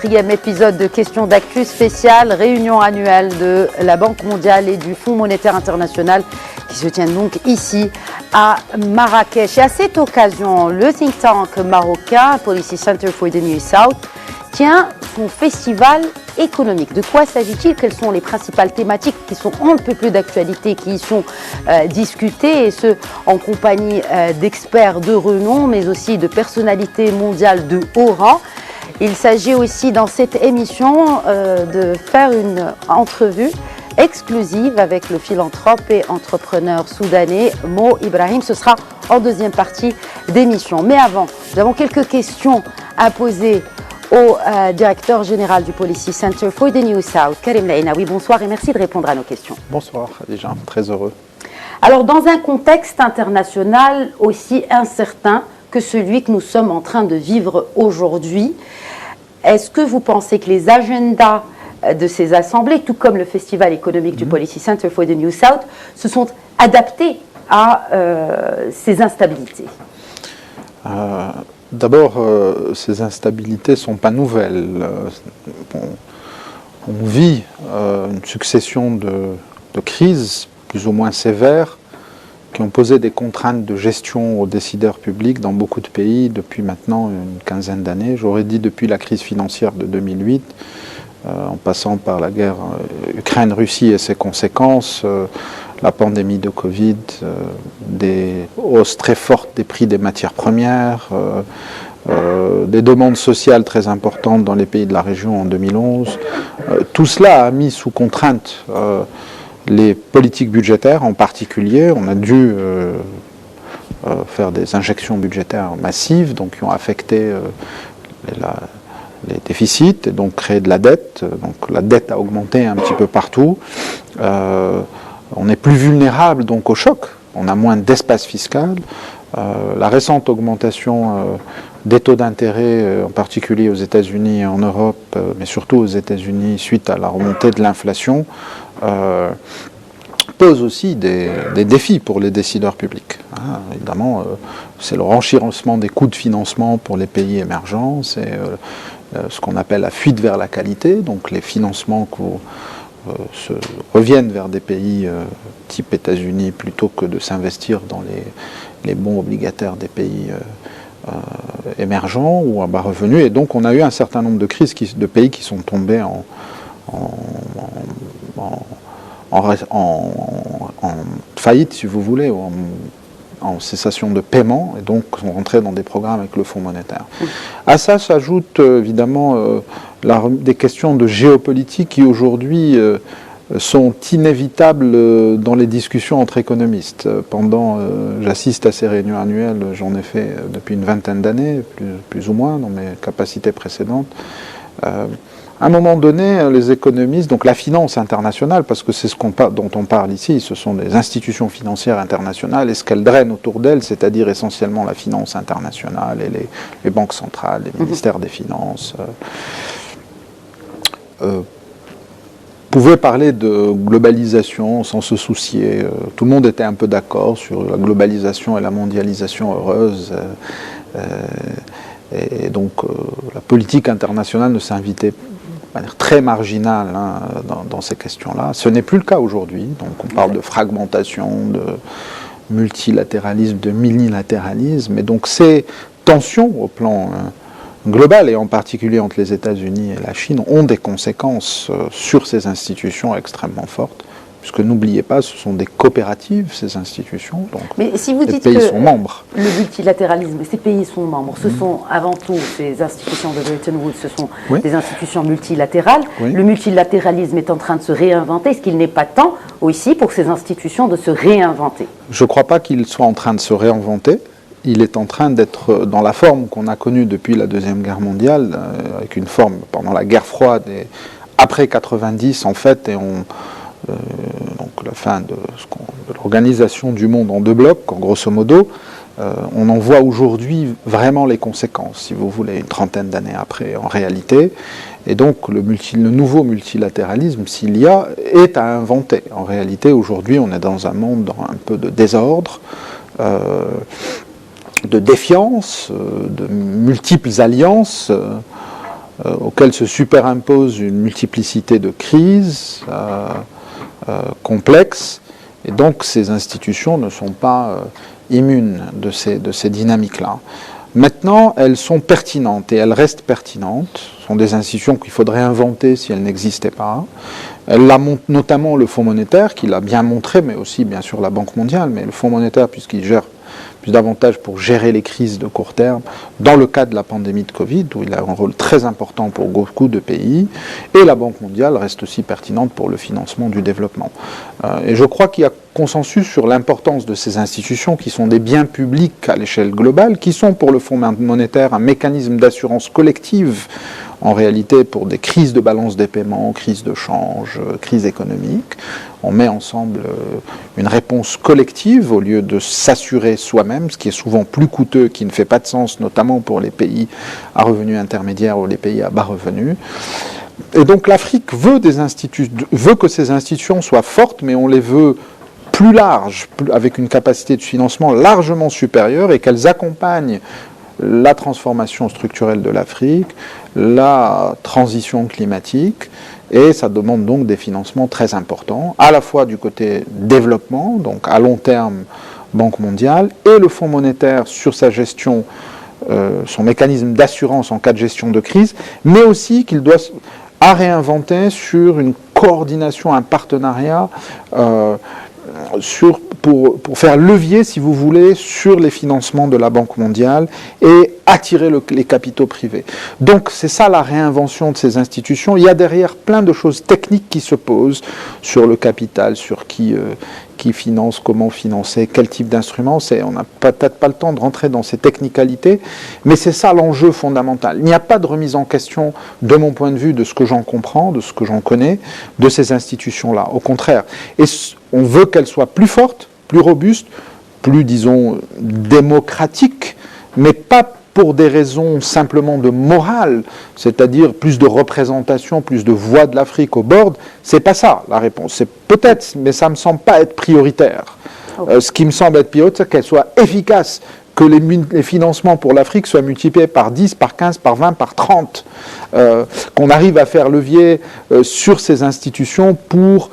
4e épisode de Questions d'actu spéciale, réunion annuelle de la Banque mondiale et du Fonds monétaire international qui se tiennent donc ici à Marrakech. Et à cette occasion, le think tank marocain Policy Center for the New South tient son festival économique. De quoi s'agit-il? Quelles sont les principales thématiques qui sont un peu plus d'actualité, qui y sont discutées, et ce, en compagnie d'experts de renom, mais aussi de personnalités mondiales de haut rang. Il s'agit aussi dans cette émission de faire une entrevue exclusive avec le philanthrope et entrepreneur soudanais Mo Ibrahim. Ce sera en deuxième partie d'émission. Mais avant, nous avons quelques questions à poser au directeur général du Policy Center for the New South, Karim Lainaoui. Bonsoir et merci de répondre à nos questions. Bonsoir, déjà, très heureux. Alors, dans un contexte international aussi incertain que celui que nous sommes en train de vivre aujourd'hui, est-ce que vous pensez que les agendas de ces assemblées, tout comme le festival économique du Policy Center for the New South, se sont adaptés à ces instabilités? D'abord, ces instabilités ne sont pas nouvelles. On vit une succession de crises plus ou moins sévères qui ont posé des contraintes de gestion aux décideurs publics dans beaucoup de pays depuis maintenant une quinzaine d'années. J'aurais dit depuis la crise financière de 2008, en passant par la guerre Ukraine-Russie et ses conséquences, la pandémie de Covid, des hausses très fortes des prix des matières premières, des demandes sociales très importantes dans les pays de la région en 2011. Tout cela a mis sous contrainte les politiques budgétaires en particulier. On a dû faire des injections budgétaires massives, donc qui ont affecté les déficits et donc créé de la dette. Donc la dette a augmenté un petit peu partout. On est plus vulnérable donc au choc. On a moins d'espace fiscal. La récente augmentation des taux d'intérêt, en particulier aux États-Unis et en Europe, mais surtout aux États-Unis suite à la remontée de l'inflation, pose aussi des défis pour les décideurs publics. Évidemment, c'est le renchérissement des coûts de financement pour les pays émergents, c'est ce qu'on appelle la fuite vers la qualité, donc les financements reviennent vers des pays type États-Unis plutôt que de s'investir dans les bons obligataires des pays émergents ou à bas revenus. Et donc on a eu un certain nombre de crises de pays qui sont tombés en faillite, si vous voulez, ou en cessation de paiement, et donc sont rentrés dans des programmes avec le Fonds monétaire. À ça s'ajoutent évidemment des questions de géopolitique qui aujourd'hui sont inévitables dans les discussions entre économistes. J'assiste à ces réunions annuelles, j'en ai fait depuis une vingtaine d'années, plus ou moins, dans mes capacités précédentes. À un moment donné, les économistes, donc la finance internationale, parce que c'est dont on parle ici, ce sont des institutions financières internationales et ce qu'elles drainent autour d'elles, c'est-à-dire essentiellement la finance internationale et les banques centrales, les ministères des Finances, pouvaient parler de globalisation sans se soucier. Tout le monde était un peu d'accord sur la globalisation et la mondialisation heureuse. Et donc la politique internationale ne s'invitait de manière très marginale dans ces questions-là. Ce n'est plus le cas aujourd'hui. Donc on parle de fragmentation, de multilatéralisme, de minilatéralisme. Et donc ces tensions au plan global, et en particulier entre les États-Unis et la Chine, ont des conséquences sur ces institutions extrêmement fortes. Puisque n'oubliez pas, ce sont des coopératives, ces institutions, donc mais si vous les dites pays que sont membres. Le multilatéralisme, ces pays sont membres, ce sont avant tout ces institutions de Bretton Woods, ce sont des institutions multilatérales. Le multilatéralisme est en train de se réinventer. Est-ce qu'il n'est pas temps aussi pour ces institutions de se réinventer? Je ne crois pas qu'il soit en train de se réinventer. Il est en train d'être dans la forme qu'on a connue depuis la Deuxième Guerre mondiale, avec une forme pendant la guerre froide et après 90 en fait, et donc la fin de l'organisation du monde en deux blocs, grosso modo, on en voit aujourd'hui vraiment les conséquences, si vous voulez, une trentaine d'années après, en réalité. Et donc le nouveau multilatéralisme, s'il y a, est à inventer. En réalité, aujourd'hui, on est dans un monde un peu de désordre, de défiance, de multiples alliances, auquel se superimpose une multiplicité de crises complexes, et donc ces institutions ne sont pas immunes de ces dynamiques-là. Maintenant, elles sont pertinentes et elles restent pertinentes. Ce sont des institutions qu'il faudrait inventer si elles n'existaient pas. Elle la montre notamment le Fonds monétaire, qui l'a bien montré, mais aussi bien sûr la Banque mondiale, mais le Fonds monétaire, puisqu'il gère plus davantage pour gérer les crises de court terme, dans le cas de la pandémie de Covid, où il a un rôle très important pour beaucoup de pays, et la Banque mondiale reste aussi pertinente pour le financement du développement. Et je crois qu'il y a consensus sur l'importance de ces institutions qui sont des biens publics à l'échelle globale, qui sont pour le Fonds monétaire un mécanisme d'assurance collective, en réalité pour des crises de balance des paiements, crises de change, crises économiques. On met ensemble une réponse collective au lieu de s'assurer soi-même, ce qui est souvent plus coûteux, qui ne fait pas de sens, notamment pour les pays à revenus intermédiaires ou les pays à bas revenus. Et donc l'Afrique veut que ces institutions soient fortes, mais on les veut plus larges, avec une capacité de financement largement supérieure, et qu'elles accompagnent la transformation structurelle de l'Afrique, la transition climatique, et ça demande donc des financements très importants, à la fois du côté développement, donc à long terme Banque mondiale, et le Fonds monétaire sur sa gestion, son mécanisme d'assurance en cas de gestion de crise, mais aussi qu'il doit réinventer sur une coordination, un partenariat pour faire levier, si vous voulez, sur les financements de la Banque mondiale et attirer les capitaux privés. Donc c'est ça la réinvention de ces institutions. Il y a derrière plein de choses techniques qui se posent sur le capital, sur qui finance, comment financer, quel type d'instrument. On n'a peut-être pas le temps de rentrer dans ces technicalités, mais c'est ça l'enjeu fondamental. Il n'y a pas de remise en question, de mon point de vue, de ce que j'en comprends, de ce que j'en connais, de ces institutions-là. Au contraire. Et on veut qu'elles soient plus fortes, plus robustes, plus, disons, démocratiques, mais pas pour des raisons simplement de morale, c'est-à-dire plus de représentation, plus de voix de l'Afrique au board. C'est pas ça la réponse. C'est peut-être, mais ça me semble pas être prioritaire. Ce qui me semble être prioritaire, c'est qu'elle soit efficace, que les financements pour l'Afrique soient multipliés par 10, par 15, par 20, par 30, qu'on arrive à faire levier sur ces institutions pour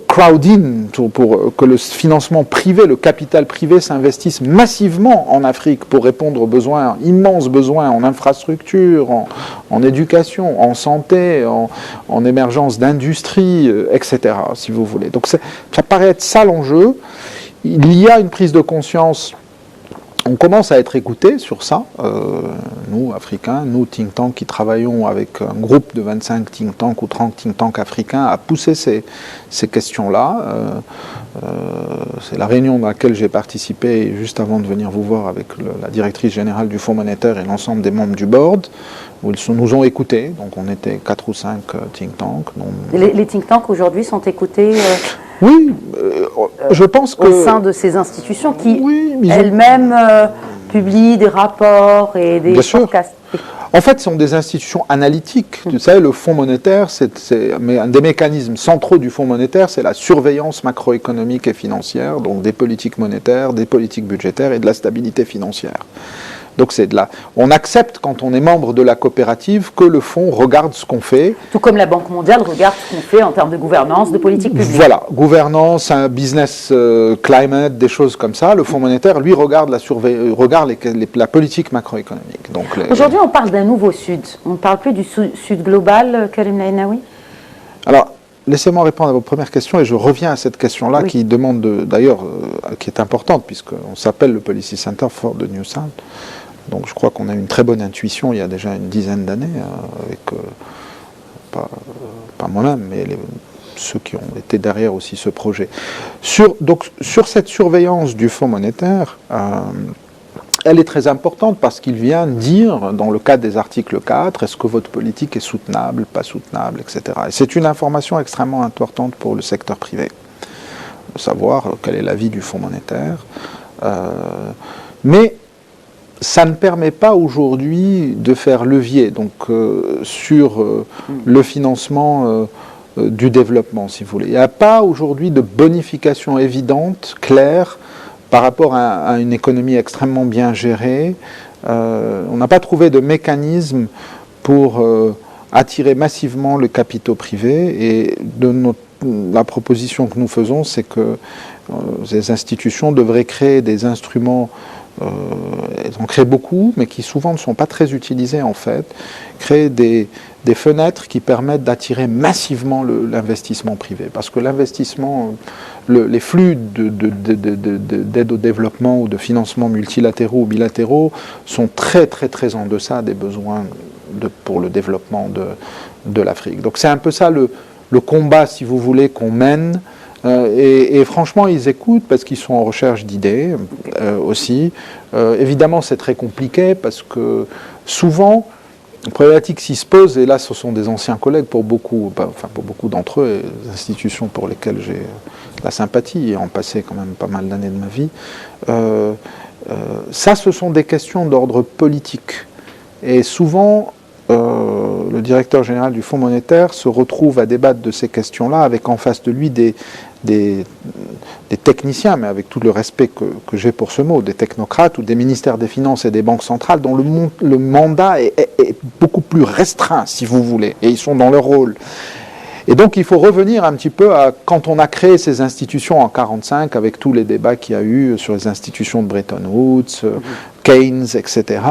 crowd-in, pour que le financement privé, le capital privé s'investisse massivement en Afrique pour répondre aux besoins, immenses besoins en infrastructure, en éducation, en santé, en émergence d'industrie, etc., si vous voulez. Donc ça paraît être ça l'enjeu. Il y a une prise de conscience. On commence à être écoutés sur ça, nous, Africains, nous, think tanks, qui travaillons avec un groupe de 25 think tanks ou 30 think tanks africains à pousser ces questions-là. C'est la réunion dans laquelle j'ai participé juste avant de venir vous voir avec la directrice générale du Fonds monétaire et l'ensemble des membres du board, où ils nous ont écoutés. Donc on était 4 ou 5 think tanks. Les think tanks aujourd'hui sont écoutés oui, je pense que... Au sein de ces institutions qui, elles-mêmes, publient des rapports et des podcasts. En fait, ce sont des institutions analytiques. Vous savez, le Fonds monétaire, un des mécanismes centraux du Fonds monétaire, c'est la surveillance macroéconomique et financière, donc des politiques monétaires, des politiques budgétaires et de la stabilité financière. Donc on accepte, quand on est membre de la coopérative, que le fonds regarde ce qu'on fait. Tout comme la Banque mondiale regarde ce qu'on fait en termes de gouvernance, de politique publique. Voilà, gouvernance, un business climate, des choses comme ça. Le Fonds monétaire, lui, regarde la politique macroéconomique. Aujourd'hui, on parle d'un nouveau Sud. On ne parle plus du Sud global, Karim Lainaoui. Alors, laissez-moi répondre à votre première question et je reviens à cette question-là qui demande, d'ailleurs, qui est importante, puisqu'on s'appelle le Policy Center for the New South. Donc je crois qu'on a une très bonne intuition il y a déjà une dizaine d'années, avec, pas moi-même, mais ceux qui ont été derrière aussi ce projet. Donc sur cette surveillance du Fonds monétaire, elle est très importante parce qu'il vient dire, dans le cadre des articles 4, est-ce que votre politique est soutenable, pas soutenable, etc. Et c'est une information extrêmement importante pour le secteur privé, de savoir quel est l'avis du Fonds monétaire. Mais ça ne permet pas aujourd'hui de faire levier sur le financement du développement, si vous voulez. Il n'y a pas aujourd'hui de bonification évidente, claire, par rapport à une économie extrêmement bien gérée, on n'a pas trouvé de mécanisme pour attirer massivement le capitaux privé. Et la proposition que nous faisons, c'est que ces institutions devraient créer des instruments. Elles en créent beaucoup, mais qui souvent ne sont pas très utilisés en fait. Créer des fenêtres qui permettent d'attirer massivement l'investissement privé. Parce que l'investissement, les flux d'aide au développement ou de financement multilatéraux ou bilatéraux sont très très très en deçà des besoins pour le développement de l'Afrique. Donc c'est un peu ça le combat, si vous voulez, qu'on mène. Et franchement, ils écoutent parce qu'ils sont en recherche d'idées aussi. Évidemment, c'est très compliqué parce que souvent, une problématique s'y se pose, et là, ce sont des anciens collègues pour beaucoup d'entre eux, les institutions pour lesquelles j'ai la sympathie, et en passé quand même pas mal d'années de ma vie. Ça, ce sont des questions d'ordre politique. Et souvent, le directeur général du Fonds monétaire se retrouve à débattre de ces questions-là avec en face de lui des techniciens, mais avec tout le respect que j'ai pour ce mot, des technocrates ou des ministères des Finances et des banques centrales dont le mandat est beaucoup plus restreint, si vous voulez, et ils sont dans leur rôle. Et donc il faut revenir un petit peu à quand on a créé ces institutions en 1945, avec tous les débats qu'il y a eu sur les institutions de Bretton Woods, Keynes, etc.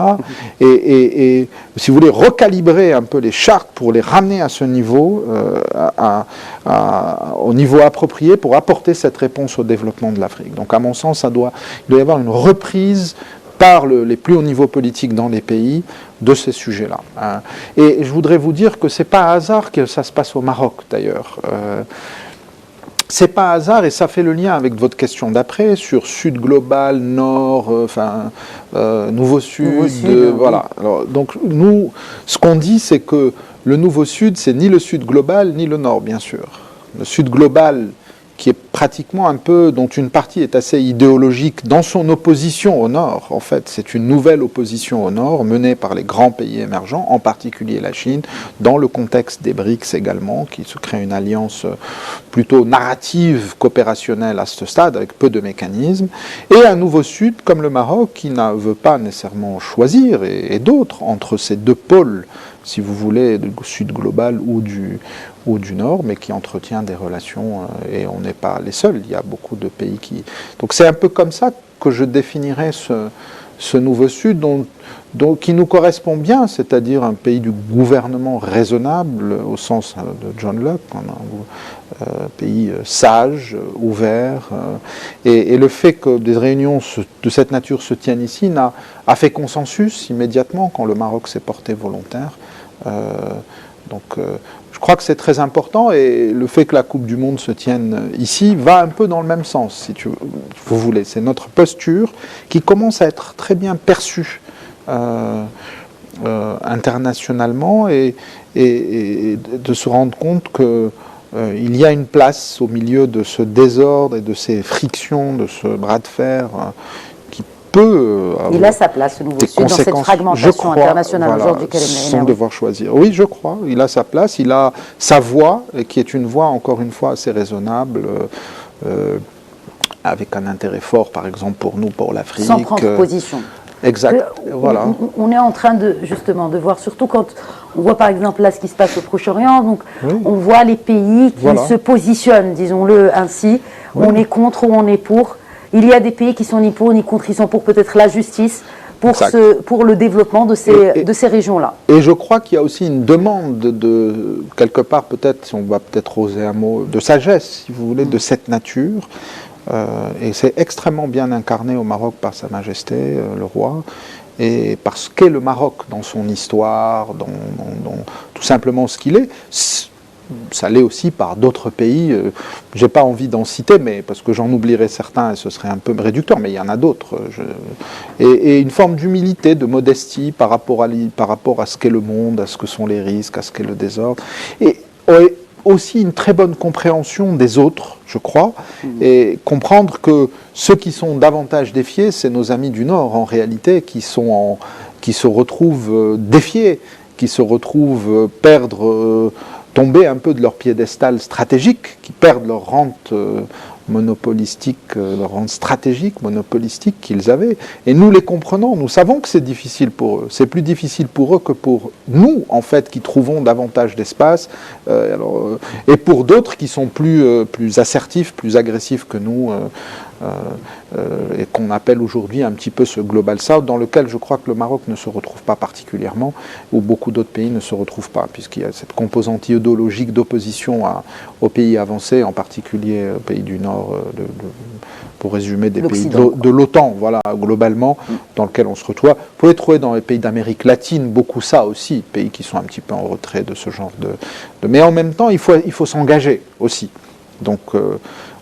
Et si vous voulez, recalibrer un peu les chartes pour les ramener à ce niveau, au niveau approprié pour apporter cette réponse au développement de l'Afrique. Donc à mon sens, il doit y avoir une reprise par les plus hauts niveaux politiques dans les pays de ces sujets-là. Et je voudrais vous dire que ce n'est pas un hasard que ça se passe au Maroc, d'ailleurs. C'est pas un hasard, et ça fait le lien avec votre question d'après, sur Sud global, Nord, Nouveau Sud, voilà. Alors, donc nous, ce qu'on dit, c'est que le Nouveau Sud, c'est ni le Sud global, ni le Nord, bien sûr. Le Sud global, qui est pratiquement un peu, dont une partie est assez idéologique dans son opposition au Nord. En fait, c'est une nouvelle opposition au Nord menée par les grands pays émergents, en particulier la Chine, dans le contexte des BRICS également, qui se crée une alliance plutôt narrative qu'opérationnelle à ce stade, avec peu de mécanismes, et un nouveau Sud comme le Maroc, qui ne veut pas nécessairement choisir, et d'autres, entre ces deux pôles, si vous voulez, du Sud global ou du Nord, mais qui entretient des relations, et on n'est pas les seuls, il y a beaucoup de pays qui... Donc c'est un peu comme ça que je définirais ce nouveau Sud, qui nous correspond bien, c'est-à-dire un pays du gouvernement raisonnable, au sens de John Locke, un pays sage, ouvert, et le fait que des réunions de cette nature se tiennent ici a fait consensus immédiatement quand le Maroc s'est porté volontaire. Je crois que c'est très important, et le fait que la Coupe du Monde se tienne ici va un peu dans le même sens, si vous voulez. C'est notre posture qui commence à être très bien perçue internationalement, et de se rendre compte qu'il y a une place au milieu de ce désordre et de ces frictions, de ce bras de fer il a sa place, ce Nouveau Sud, dans cette fragmentation internationale aujourd'hui qu'elle est sans devoir choisir. Oui, je crois, il a sa place, il a sa voix, qui est une voix, encore une fois, assez raisonnable, avec un intérêt fort, par exemple, pour nous, pour l'Afrique. Sans prendre position. Exact, voilà. On est en train justement de voir, surtout quand on voit par exemple là ce qui se passe au Proche-Orient, donc on voit les pays qui se positionnent, disons-le ainsi, on est contre ou on est pour. Il y a des pays qui sont ni pour ni contre, ils sont pour peut-être la justice, pour le développement de ces régions-là. Et je crois qu'il y a aussi une demande quelque part, peut-être, si on va peut-être oser un mot, de sagesse, si vous voulez, de cette nature. Et c'est extrêmement bien incarné au Maroc par Sa Majesté, le roi, et parce qu'est le Maroc dans son histoire, dans tout simplement ce qu'il est. Ça l'est aussi par d'autres pays. Je n'ai pas envie d'en citer, mais parce que j'en oublierais certains et ce serait un peu réducteur, mais il y en a d'autres. Et une forme d'humilité, de modestie par rapport à ce qu'est le monde, à ce que sont les risques, à ce qu'est le désordre. Et aussi une très bonne compréhension des autres, je crois, et comprendre que ceux qui sont davantage défiés, c'est nos amis du Nord, en réalité, qui se retrouvent défiés, qui se retrouvent tomber un peu de leur piédestal stratégique, qui perdent leur rente monopolistique, leur rang stratégique, monopolistique qu'ils avaient. Et nous les comprenons, nous savons que c'est difficile pour eux. C'est plus difficile pour eux que pour nous, en fait, qui trouvons davantage d'espace, et pour d'autres qui sont plus assertifs, plus agressifs que nous, et qu'on appelle aujourd'hui un petit peu ce Global South, dans lequel je crois que le Maroc ne se retrouve pas particulièrement, ou beaucoup d'autres pays ne se retrouvent pas, puisqu'il y a cette composante idéologique d'opposition aux pays avancés, en particulier aux pays du Nord, pour résumer, des pays de l'OTAN, voilà, globalement, dans lequel on se retrouve. Vous pouvez trouver dans les pays d'Amérique latine beaucoup ça aussi, pays qui sont un petit peu en retrait de ce genre de... Mais en même temps, il faut s'engager aussi. Donc,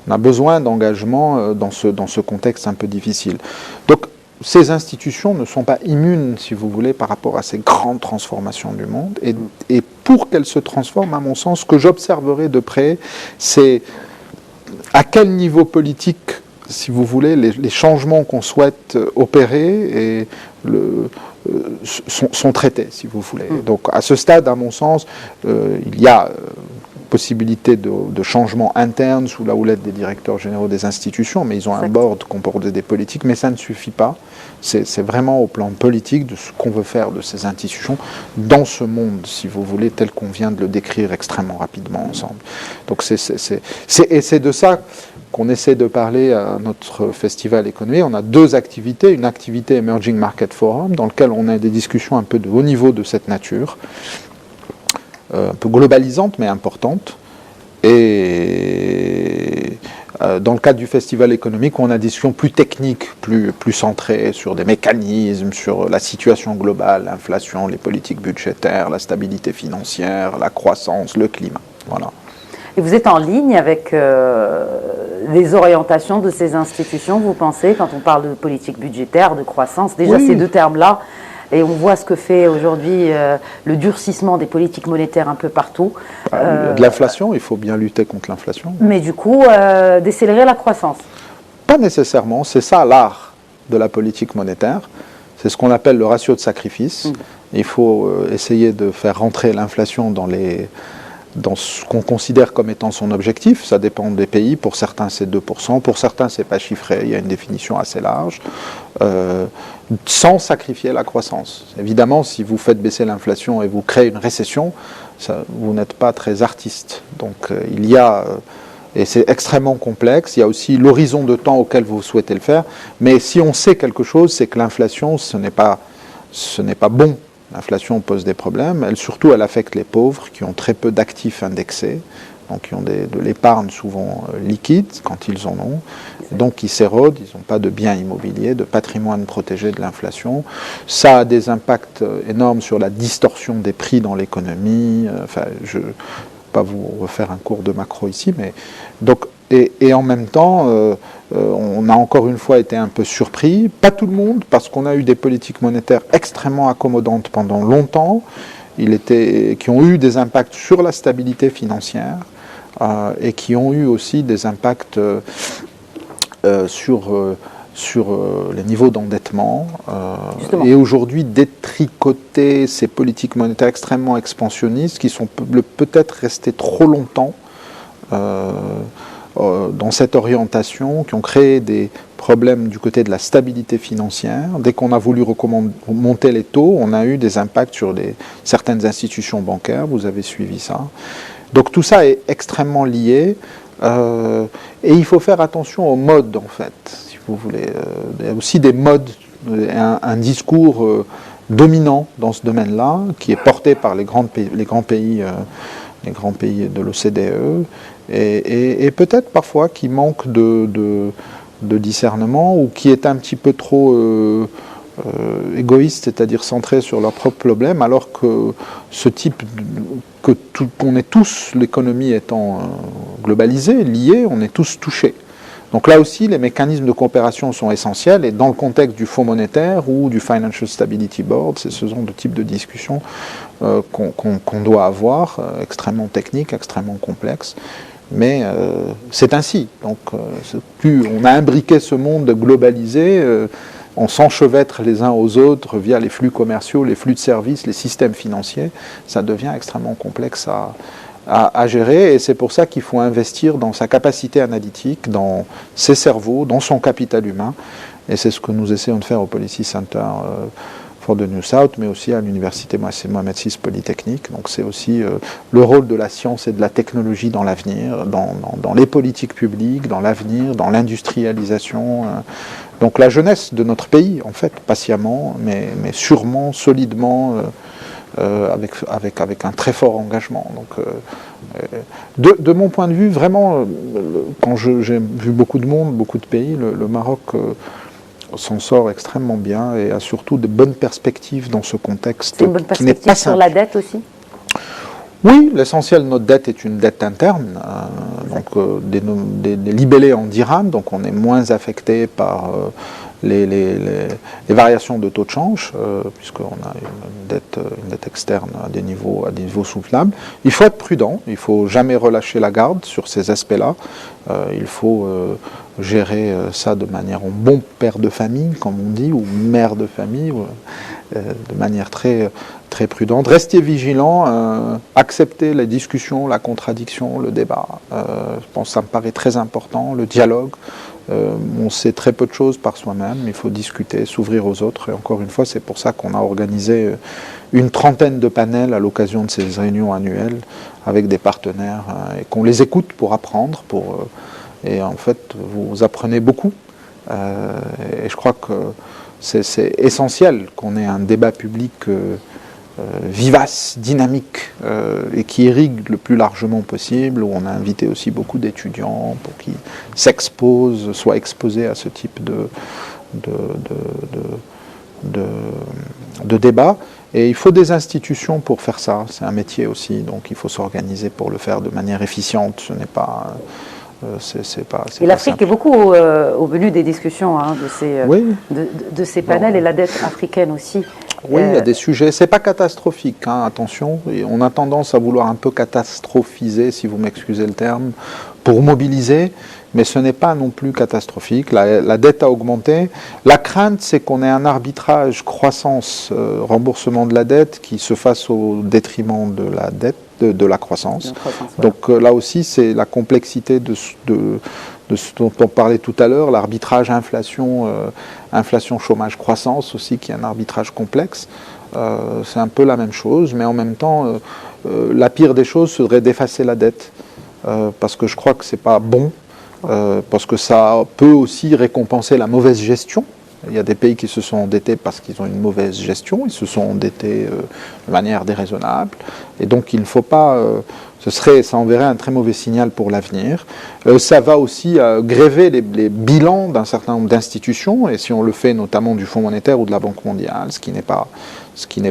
on a besoin d'engagement dans ce contexte un peu difficile. Donc, ces institutions ne sont pas immunes, si vous voulez, par rapport à ces grandes transformations du monde. Et pour qu'elles se transforment, à mon sens, ce que j'observerai de près, c'est à quel niveau politique, si vous voulez, les changements qu'on souhaite opérer sont traités, si vous voulez. Donc, à ce stade, à mon sens, il y a possibilité de changement interne sous la houlette des directeurs généraux des institutions, mais ils ont un board composé des politiques, mais ça ne suffit pas. C'est vraiment au plan politique de ce qu'on veut faire de ces institutions dans ce monde, si vous voulez, tel qu'on vient de le décrire extrêmement rapidement ensemble. Donc c'est de ça qu'on essaie de parler à notre festival économique. On a deux activités, une activité Emerging Market Forum, dans laquelle on a des discussions un peu de haut niveau de cette nature, un peu globalisante mais importante, et dans le cadre du festival économique, on a des discussions plus techniques, plus centrées sur des mécanismes, sur la situation globale, l'inflation, les politiques budgétaires, la stabilité financière, la croissance, le climat. Voilà. Et vous êtes en ligne avec les orientations de ces institutions, vous pensez, quand on parle de politique budgétaire, de croissance, déjà ces deux termes-là, et on voit ce que fait aujourd'hui le durcissement des politiques monétaires un peu partout. Il y a de l'inflation, il faut bien lutter contre l'inflation. Mais du coup, décélérer la croissance. Pas nécessairement, c'est ça l'art de la politique monétaire. C'est ce qu'on appelle le ratio de sacrifice. Il faut essayer de faire rentrer l'inflation dans ce qu'on considère comme étant son objectif. Ça dépend des pays. Pour certains, c'est 2%. Pour certains, c'est pas chiffré. Il y a une définition assez large. Sans sacrifier la croissance. Évidemment, si vous faites baisser l'inflation et vous créez une récession, vous n'êtes pas très artiste. Donc, il y a... et c'est extrêmement complexe. Il y a aussi l'horizon de temps auquel vous souhaitez le faire. Mais si on sait quelque chose, c'est que l'inflation, ce n'est pas bon. L'inflation pose des problèmes. Elle affecte les pauvres qui ont très peu d'actifs indexés, donc qui ont de l'épargne souvent liquide quand ils en ont, donc qui s'érodent, ils n'ont pas de biens immobiliers, de patrimoine protégé de l'inflation. Ça a des impacts énormes sur la distorsion des prix dans l'économie. Je ne vais pas vous refaire un cours de macro ici, mais donc et en même temps, on a encore une fois été un peu surpris, pas tout le monde, parce qu'on a eu des politiques monétaires extrêmement accommodantes pendant longtemps, qui ont eu des impacts sur la stabilité financière, et qui ont eu aussi des impacts sur les niveaux d'endettement. Et aujourd'hui, détricoter ces politiques monétaires extrêmement expansionnistes qui sont peut-être restées trop longtemps dans cette orientation, qui ont créé des problèmes du côté de la stabilité financière. Dès qu'on a voulu monter les taux, on a eu des impacts sur certaines institutions bancaires, vous avez suivi ça. Donc tout ça est extrêmement lié, et il faut faire attention aux modes, en fait, si vous voulez. Il y a aussi des modes, un discours dominant dans ce domaine-là, qui est porté par les grands pays de l'OCDE, et peut-être parfois qui manque de discernement, ou qui est un petit peu trop égoïste, c'est-à-dire centré sur leurs propres problèmes, alors que qu'on est tous, l'économie étant globalisée, liée, on est tous touchés. Donc là aussi, les mécanismes de coopération sont essentiels, et dans le contexte du Fonds monétaire ou du Financial Stability Board, c'est ce genre de type de discussion qu'on doit avoir, extrêmement technique, extrêmement complexe. Mais c'est ainsi. Donc, plus on a imbriqué ce monde globalisé, on s'enchevêtre les uns aux autres via les flux commerciaux, les flux de services, les systèmes financiers, ça devient extrêmement complexe à gérer, et c'est pour ça qu'il faut investir dans sa capacité analytique, dans ses cerveaux, dans son capital humain, et c'est ce que nous essayons de faire au Policy Center for the New South, mais aussi à l'université Mohamed VI Polytechnique. Donc c'est aussi le rôle de la science et de la technologie dans l'avenir, dans les politiques publiques, dans l'avenir, dans l'industrialisation. Donc la jeunesse de notre pays, en fait, patiemment, mais sûrement, solidement, avec un très fort engagement. Donc, de mon point de vue, vraiment, quand j'ai vu beaucoup de monde, beaucoup de pays, le Maroc s'en sort extrêmement bien et a surtout de bonnes perspectives dans ce contexte. C'est une bonne perspective sur la dette aussi? Oui, l'essentiel de notre dette est une dette interne, donc des libellés en dirhams, donc on est moins affecté par les variations de taux de change, puisqu'on a une dette externe à des niveaux soutenables. Il faut être prudent, il ne faut jamais relâcher la garde sur ces aspects-là. Il faut gérer ça de manière en bon père de famille, comme on dit, ou mère de famille, de manière très prudente. Restez vigilants, acceptez les discussions, la contradiction, le débat. Je pense que ça me paraît très important, le dialogue. On sait très peu de choses par soi-même, il faut discuter, s'ouvrir aux autres. Et encore une fois, c'est pour ça qu'on a organisé une trentaine de panels à l'occasion de ces réunions annuelles avec des partenaires et qu'on les écoute pour apprendre. Et en fait, vous apprenez beaucoup. Et je crois que c'est essentiel qu'on ait un débat public vivace, dynamique et qui irrigue le plus largement possible, où on a invité aussi beaucoup d'étudiants pour qu'ils s'exposent, soient exposés à ce type de débat. Et il faut des institutions pour faire ça, c'est un métier aussi, donc il faut s'organiser pour le faire de manière efficiente, ce n'est pas... Et l'Afrique est beaucoup au menu des discussions de ces panels, et la dette africaine aussi. Oui, il y a des sujets, c'est pas catastrophique, hein, attention, et on a tendance à vouloir un peu catastrophiser, si vous m'excusez le terme, pour mobiliser, mais ce n'est pas non plus catastrophique. La dette a augmenté. La crainte, c'est qu'on ait un arbitrage croissance-remboursement de la dette qui se fasse au détriment de la dette, de la croissance. Donc là aussi, c'est la complexité de ce dont on parlait tout à l'heure, l'arbitrage inflation, chômage, croissance aussi, qui est un arbitrage complexe. C'est un peu la même chose, mais en même temps, la pire des choses serait d'effacer la dette, parce que je crois que c'est pas bon, parce que ça peut aussi récompenser la mauvaise gestion. Il y a des pays qui se sont endettés parce qu'ils ont une mauvaise gestion, ils se sont endettés de manière déraisonnable, et donc il ne faut pas... ça enverrait un très mauvais signal pour l'avenir. Ça va aussi gréver les bilans d'un certain nombre d'institutions, et si on le fait notamment du Fonds monétaire ou de la Banque mondiale, ce qui n'est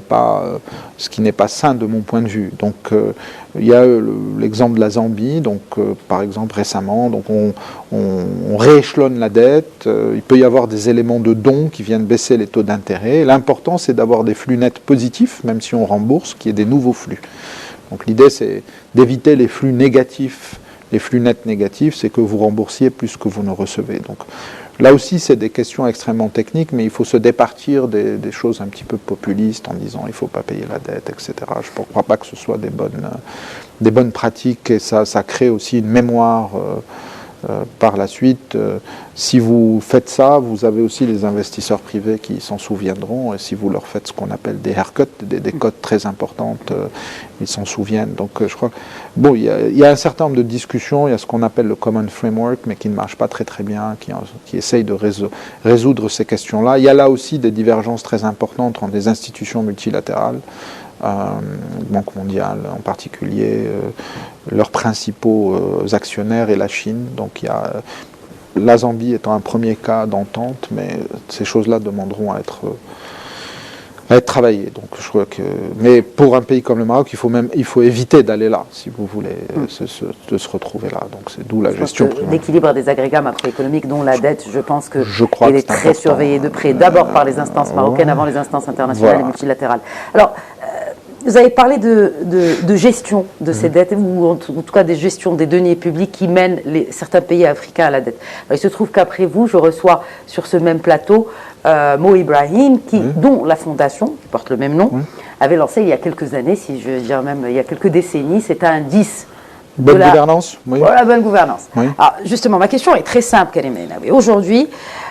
pas sain de mon point de vue. Donc il y a l'exemple de la Zambie, donc par exemple récemment, donc on rééchelonne la dette, il peut y avoir des éléments de dons qui viennent baisser les taux d'intérêt. L'important, c'est d'avoir des flux nets positifs, même si on rembourse, qu'il y ait des nouveaux flux. Donc l'idée, c'est d'éviter les flux négatifs. Les flux nets négatifs, c'est que vous remboursiez plus que vous ne recevez. Donc là aussi, c'est des questions extrêmement techniques, mais il faut se départir des choses un petit peu populistes en disant il ne faut pas payer la dette, etc. Je ne crois pas que ce soit des bonnes pratiques, et ça crée aussi une mémoire par la suite. Si vous faites ça, vous avez aussi les investisseurs privés qui s'en souviendront, et si vous leur faites ce qu'on appelle des haircuts, des cotes très importantes, ils s'en souviennent. Donc je crois bon, il y a un certain nombre de discussions, il y a ce qu'on appelle le Common Framework, mais qui ne marche pas très bien, qui essaye de résoudre ces questions-là. Il y a là aussi des divergences très importantes entre des institutions multilatérales, Banque mondiale en particulier, leurs principaux actionnaires, et la Chine. Donc il y a la Zambie étant un premier cas d'entente, mais ces choses-là demanderont à être travaillées. Donc je crois mais pour un pays comme le Maroc, il faut éviter d'aller là, si vous voulez de se retrouver là. Donc c'est d'où la gestion. L'équilibre des agrégats macroéconomiques, dont la dette, je pense que il est très surveillé de près, d'abord par les instances marocaines, avant les instances internationales et multilatérales. Alors, vous avez parlé de gestion de ces dettes, ou en tout cas des gestions des deniers publics qui mènent certains pays africains à la dette. Alors, il se trouve qu'après vous, je reçois sur ce même plateau Mo Ibrahim, dont la fondation, qui porte le même nom, avait lancé il y a quelques années, si je veux dire même il y a quelques décennies, c'est un indice. Bonne gouvernance, oui. La bonne gouvernance. Oui. Alors, justement, ma question est très simple, Karim Menawi. Aujourd'hui,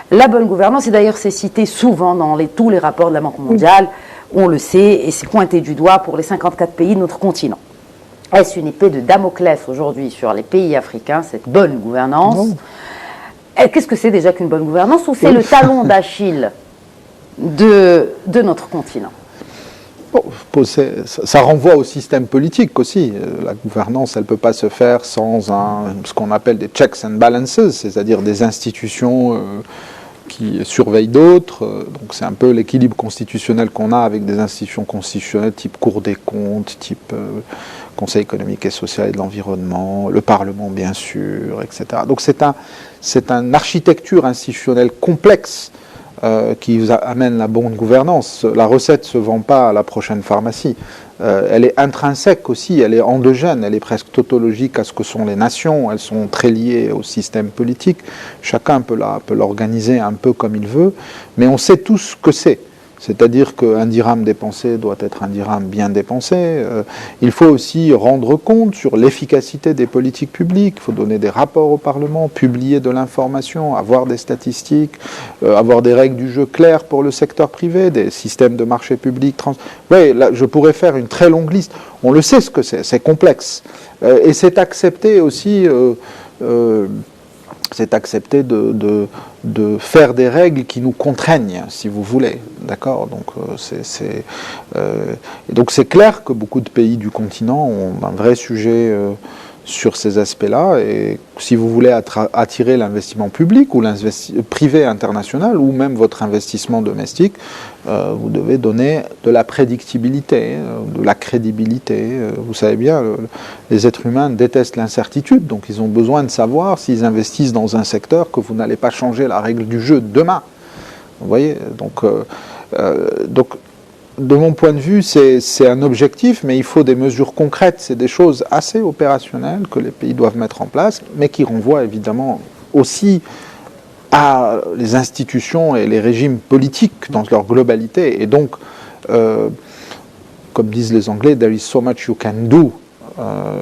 la bonne gouvernance, et d'ailleurs c'est cité souvent dans tous les rapports de la Banque mondiale, on le sait, et c'est pointé du doigt pour les 54 pays de notre continent. Est-ce une épée de Damoclès aujourd'hui sur les pays africains, cette bonne gouvernance? Qu'est-ce que c'est déjà qu'une bonne gouvernance, ou c'est le talon d'Achille de notre continent? Bon, ça renvoie au système politique aussi. La gouvernance, elle ne peut pas se faire sans ce qu'on appelle des checks and balances, c'est-à-dire des institutions qui surveillent d'autres. Donc c'est un peu l'équilibre constitutionnel qu'on a avec des institutions constitutionnelles type Cour des comptes, type Conseil économique et social et de l'environnement, le Parlement bien sûr, etc. Donc c'est une architecture institutionnelle complexe qui vous amène la bonne gouvernance. La recette ne se vend pas à la prochaine pharmacie. Elle est intrinsèque aussi, elle est endogène, elle est presque tautologique à ce que sont les nations, elles sont très liées au système politique. Chacun peut l'organiser un peu comme il veut, mais on sait tous ce que c'est. C'est-à-dire qu'un dirham dépensé doit être un dirham bien dépensé. Il faut aussi rendre compte sur l'efficacité des politiques publiques. Il faut donner des rapports au Parlement, publier de l'information, avoir des statistiques, avoir des règles du jeu claires pour le secteur privé, des systèmes de marché public. Oui, là, je pourrais faire une très longue liste. On le sait ce que c'est complexe. Et c'est accepté aussi... c'est accepter de faire des règles qui nous contraignent, si vous voulez. D'accord ? Donc c'est clair que beaucoup de pays du continent ont un vrai sujet sur ces aspects-là. Et si vous voulez attirer l'investissement public ou privé international, ou même votre investissement domestique, vous devez donner de la prédictibilité, de la crédibilité. Vous savez bien, les êtres humains détestent l'incertitude, donc ils ont besoin de savoir s'ils investissent dans un secteur que vous n'allez pas changer la règle du jeu demain. Vous voyez, donc de mon point de vue, c'est un objectif, mais il faut des mesures concrètes. C'est des choses assez opérationnelles que les pays doivent mettre en place, mais qui renvoient évidemment aussi à les institutions et les régimes politiques dans leur globalité. Et donc, comme disent les Anglais, there is so much you can do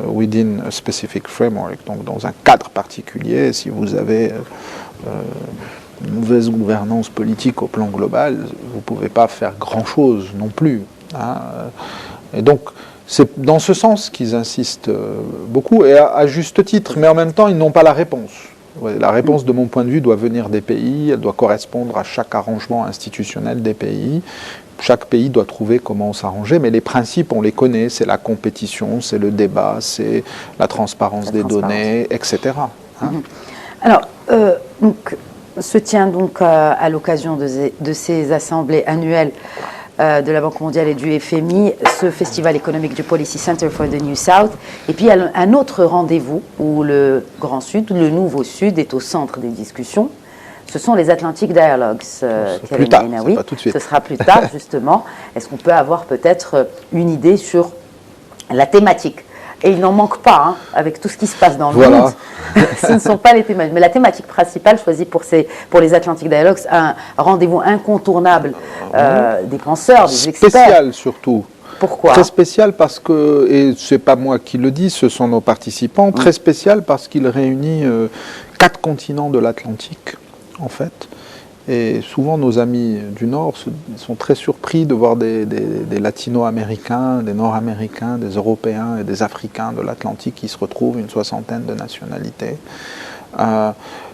within a specific framework. Donc, dans un cadre particulier, si vous avez une mauvaise gouvernance politique au plan global, vous ne pouvez pas faire grand-chose non plus. Hein. Et donc, c'est dans ce sens qu'ils insistent beaucoup, et à juste titre, mais en même temps, ils n'ont pas la réponse. Ouais, la réponse, de mon point de vue, doit venir des pays, elle doit correspondre à chaque arrangement institutionnel des pays. Chaque pays doit trouver comment s'arranger, mais les principes, on les connaît, c'est la compétition, c'est le débat, c'est la transparence des données, etc. Hein. Alors, donc, se tient donc à l'occasion de ces assemblées annuelles de la Banque mondiale et du FMI, ce festival économique du Policy Center for the New South. Et puis, il y a un autre rendez-vous où le Grand Sud, le Nouveau Sud, est au centre des discussions. Ce sont les Atlantic Dialogues. Plus tard, oui, pas tout de suite. Ce sera plus tard, justement. Est-ce qu'on peut avoir peut-être une idée sur la thématique ? Et il n'en manque pas, hein, avec tout ce qui se passe dans le monde. Ce ne sont pas les thématiques. Mais la thématique principale choisie pour les Atlantic Dialogues, un rendez-vous incontournable des penseurs, des experts. Spécial surtout. Pourquoi ? Très spécial parce que, et ce n'est pas moi qui le dis, ce sont nos participants, très spécial parce qu'il réunit 4 continents de l'Atlantique, en fait. Et souvent, nos amis du Nord sont très surpris de voir des Latino-Américains, des Nord-Américains, des Européens et des Africains de l'Atlantique qui se retrouvent, une 60aine de nationalités.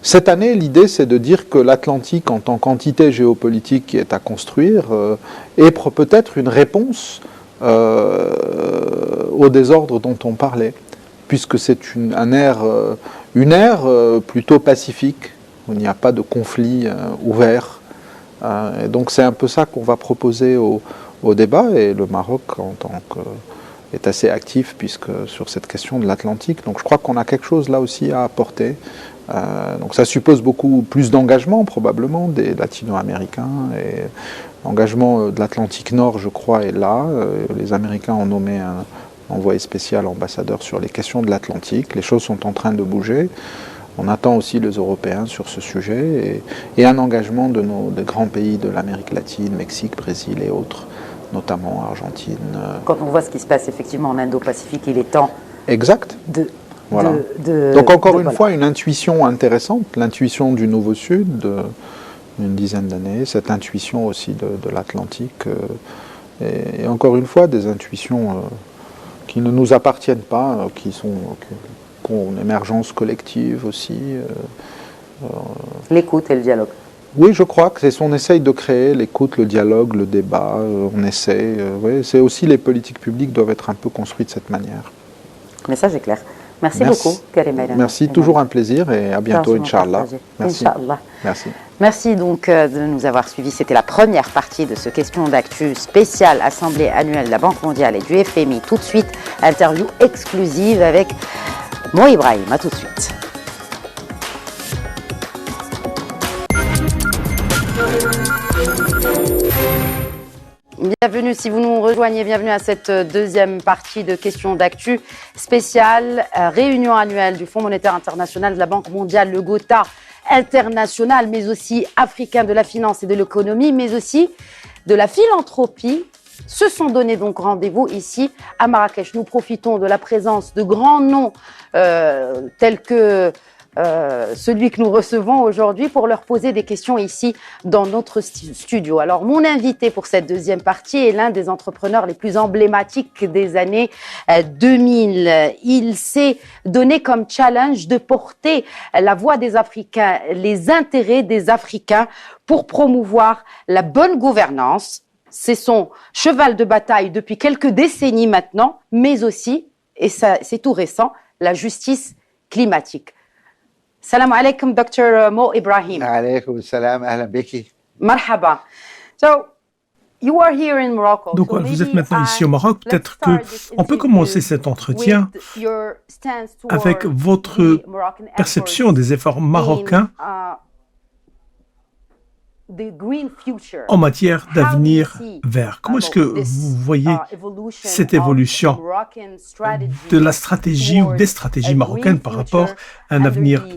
Cette année, l'idée, c'est de dire que l'Atlantique, en tant qu'entité géopolitique qui est à construire, est peut-être une réponse au désordre dont on parlait, puisque c'est une ère plutôt pacifique, où il n'y a pas de conflit ouvert. Et donc c'est un peu ça qu'on va proposer au débat, et le Maroc est assez actif sur cette question de l'Atlantique. Donc je crois qu'on a quelque chose là aussi à apporter. Donc ça suppose beaucoup plus d'engagement probablement des Latino-Américains, et L'engagement de l'Atlantique Nord, je crois, est là. Les Américains ont nommé un envoyé spécial ambassadeur sur les questions de l'Atlantique. Les choses sont en train de bouger. On attend aussi les Européens sur ce sujet et un engagement des grands pays de l'Amérique latine, Mexique, Brésil et autres, notamment Argentine. Quand on voit ce qui se passe effectivement en Indo-Pacifique, il est temps exact. Voilà. Donc encore une fois, une intuition intéressante, l'intuition du Nouveau Sud, d'une dizaine d'années, cette intuition aussi de l'Atlantique, et encore une fois, des intuitions qui ne nous appartiennent pas, qui ont une émergence collective aussi. L'écoute et le dialogue. Oui, je crois que c'est ce qu'on essaye de créer, l'écoute, le dialogue, le débat, on essaie. Oui, c'est aussi les politiques publiques doivent être un peu construites de cette manière. Le message est clair. Merci beaucoup, Karim Aylan. Merci, toujours un plaisir et à bientôt, Inch'Allah. Merci. Inch'Allah. Merci. Merci donc de nous avoir suivis. C'était la première partie de ce Question d'actu spéciale Assemblée annuelle de la Banque mondiale et du FMI. Tout de suite, interview exclusive avec Mo Ibrahim. À tout de suite. Bienvenue, si vous nous rejoignez, bienvenue à cette deuxième partie de Questions d'actu spéciale, réunion annuelle du Fonds monétaire international, de la Banque mondiale, le GOTA international, mais aussi africain de la finance et de l'économie, mais aussi de la philanthropie, se sont donné donc rendez-vous ici à Marrakech. Nous profitons de la présence de grands noms tels que celui que nous recevons aujourd'hui pour leur poser des questions ici dans notre studio. Alors, mon invité pour cette deuxième partie est l'un des entrepreneurs les plus emblématiques des années 2000. Il s'est donné comme challenge de porter la voix des Africains, les intérêts des Africains pour promouvoir la bonne gouvernance. C'est son cheval de bataille depuis quelques décennies maintenant, mais aussi, et ça c'est tout récent, la justice climatique. Salam alaikum, Dr. Mo Ibrahim. Alaikum salam, ahlan biki. Marhaba. So, you are here in Morocco. Donc, vous êtes maintenant ici au Maroc. Peut-être qu'on peut commencer cet entretien avec votre perception des efforts marocains en matière d'avenir vert. Comment est-ce que vous voyez cette évolution de la stratégie ou des stratégies marocaines par rapport à un avenir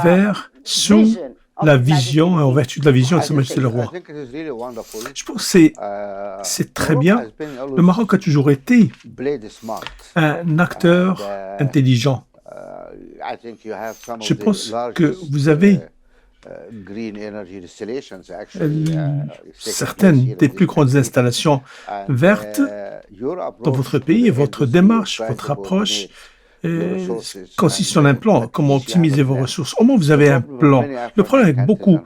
vert sous la vision et en vertu de la vision de Sa Majesté le Roi? Je pense que c'est très bien. Le Maroc a toujours été un acteur intelligent. Je pense que vous avez certaines des plus grandes installations vertes dans votre pays et votre démarche, votre approche consiste en un plan, comment optimiser vos ressources. Au moins, vous avez un plan. Le problème avec beaucoup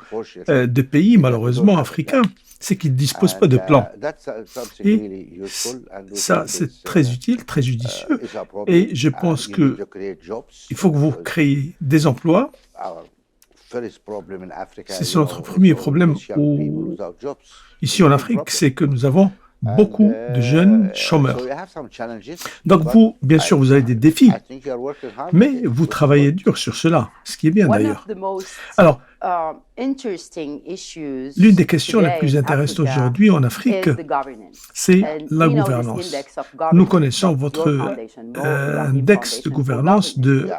de pays, malheureusement, africains, c'est qu'ils ne disposent pas de plan. Et ça, c'est très utile, très judicieux. Et je pense qu'il faut que vous créiez des emplois. C'est notre premier problème ici en Afrique, c'est que nous avons beaucoup de jeunes chômeurs. Donc vous, bien sûr, vous avez des défis, mais vous travaillez dur sur cela, ce qui est bien d'ailleurs. Alors, l'une des questions les plus intéressantes aujourd'hui en Afrique, c'est la gouvernance. Nous connaissons votre index de gouvernance de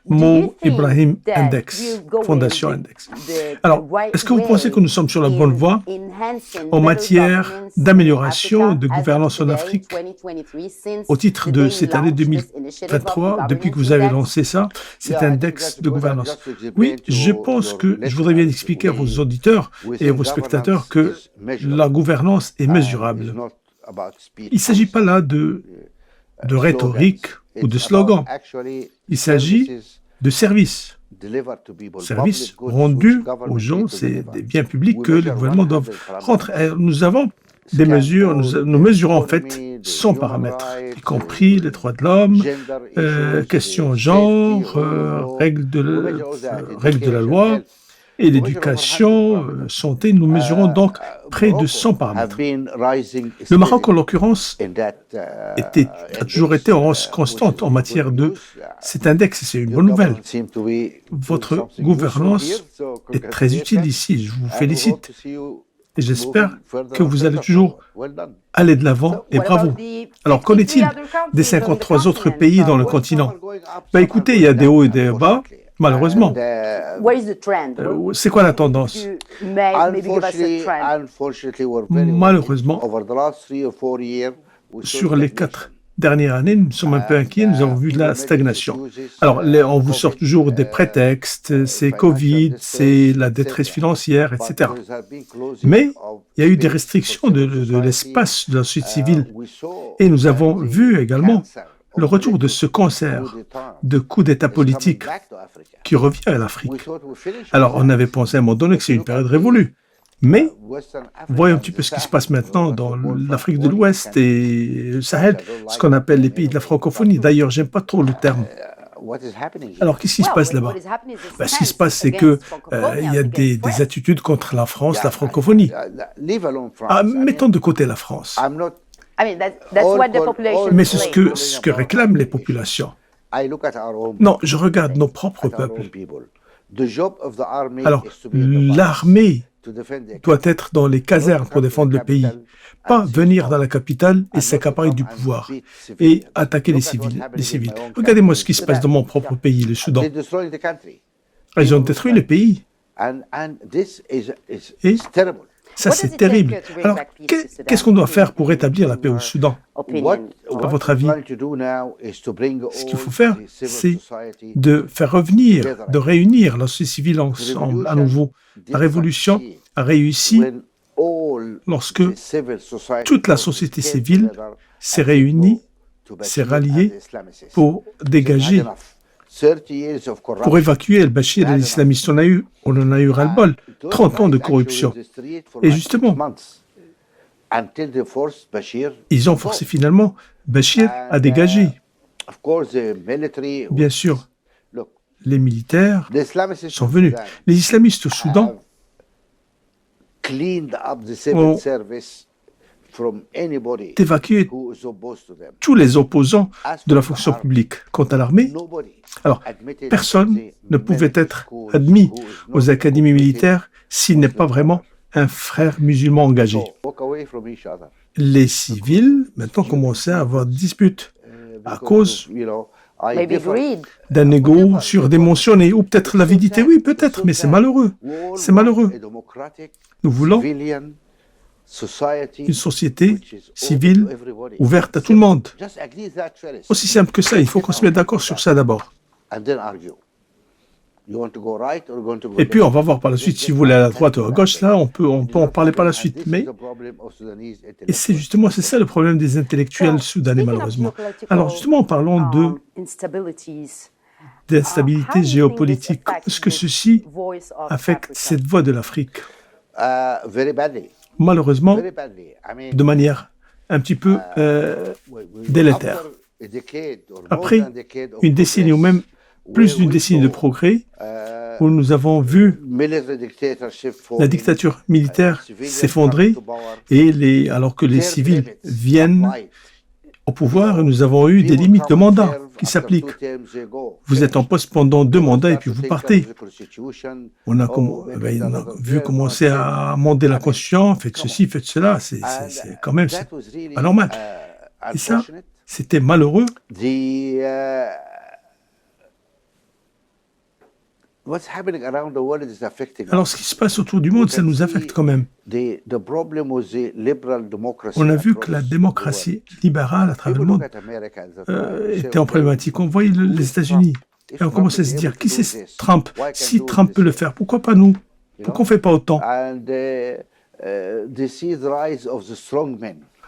Mo Ibrahim Index, Fondation Index. Alors, est-ce que vous pensez que nous sommes sur la bonne voie en matière d'amélioration de gouvernance en Afrique au titre de cette année 2023, depuis que vous avez lancé ça, cet index de gouvernance? Oui, je pense que je voudrais bien expliquer à vos auditeurs et à vos spectateurs que la gouvernance est mesurable. Il ne s'agit pas là de rhétorique ou de slogan. Il s'agit de services. Services rendus aux gens, c'est des biens publics que les gouvernements doivent rendre. Nous avons des mesures, nous mesurons en fait 100 paramètres, y compris les droits de l'homme, questions genre, règles de la loi, et l'éducation, santé. Nous mesurons donc près de 100 paramètres. Le Maroc, en l'occurrence, a toujours été en hausse constante en matière de cet index, et c'est une bonne nouvelle. Votre gouvernance est très utile ici, je vous félicite. Et j'espère que vous allez toujours aller de l'avant et bravo. Alors, qu'en est-il des 53 autres pays dans le continent? Écoutez, il y a des hauts et des bas, malheureusement. C'est quoi la tendance? Malheureusement, sur les 4 dernières années, nous sommes un peu inquiets, nous avons vu de la stagnation. Alors, on vous sort toujours des prétextes, c'est Covid, c'est la détresse financière, etc. Mais il y a eu des restrictions de l'espace de la société civile. Et nous avons vu également le retour de ce cancer de coup d'État politique qui revient à l'Afrique. Alors, on avait pensé à un moment donné que c'est une période révolue. Mais voyons un petit peu ce qui se passe maintenant dans l'Afrique de l'Ouest et le Sahel, ce qu'on appelle les pays de la francophonie. D'ailleurs, j'aime pas trop le terme. Alors, qu'est-ce qui se passe là-bas? Ce qui se passe, c'est que il y a des attitudes contre la France, la francophonie. Mettons de côté la France. Mais c'est ce que réclament les populations. Non, je regarde nos propres peuples. Alors, l'armée doit être dans les casernes pour défendre le pays, pas venir dans la capitale et s'accaparer du pouvoir et attaquer les civils. Regardez-moi ce qui se passe dans mon propre pays, le Soudan. Ils ont détruit le pays. Et ça, c'est terrible. Alors, qu'est-ce qu'on doit faire pour rétablir la paix au Soudan? À votre avis, ce qu'il faut faire, c'est de faire revenir, de réunir la société civile ensemble à nouveau. La révolution a réussi lorsque toute la société civile s'est réunie, s'est ralliée pour dégager, pour évacuer El-Bachir et les islamistes. On en a eu ras-le-bol. 30 ans de corruption. Et justement, ils ont forcé finalement Bachir à dégager. Bien sûr, les militaires sont venus. Les islamistes au Soudan ont évacué tous les opposants de la fonction publique. Quant à l'armée, alors, personne ne pouvait être admis aux académies militaires s'il n'est pas vraiment un frère musulman engagé. Les civils, maintenant, commençaient à avoir des disputes à cause d'un égo surdimensionné, ou peut-être l'avidité, oui, peut-être, mais c'est malheureux. C'est malheureux. Nous voulons une société civile ouverte à tout le monde. Aussi simple que ça, il faut qu'on se mette d'accord sur ça d'abord. Et puis on va voir par la suite si vous voulez à la droite ou à gauche, là on peut en parler par la suite. Mais et c'est ça le problème des intellectuels soudanais malheureusement. Alors justement parlons d'instabilité géopolitique. Est-ce que ceci affecte cette voix de l'Afrique? Malheureusement, de manière un petit peu délétère. Après une décennie ou même plus d'une décennie de progrès, où nous avons vu la dictature militaire s'effondrer, et alors que les civils viennent au pouvoir, nous avons eu des limites de mandat qui s'appliquent. Vous êtes en poste pendant 2 mandats et puis vous partez. On a vu commencer à amender la Constitution, faites ceci, faites cela, c'est quand même pas normal. Et ça, c'était malheureux. Alors, ce qui se passe autour du monde, ça nous affecte quand même. On a vu que la démocratie libérale à travers le monde était en problématique. On voyait les États-Unis et on commençait à se dire, qui c'est Trump? Si Trump peut le faire, pourquoi pas nous? Pourquoi on ne fait pas autant?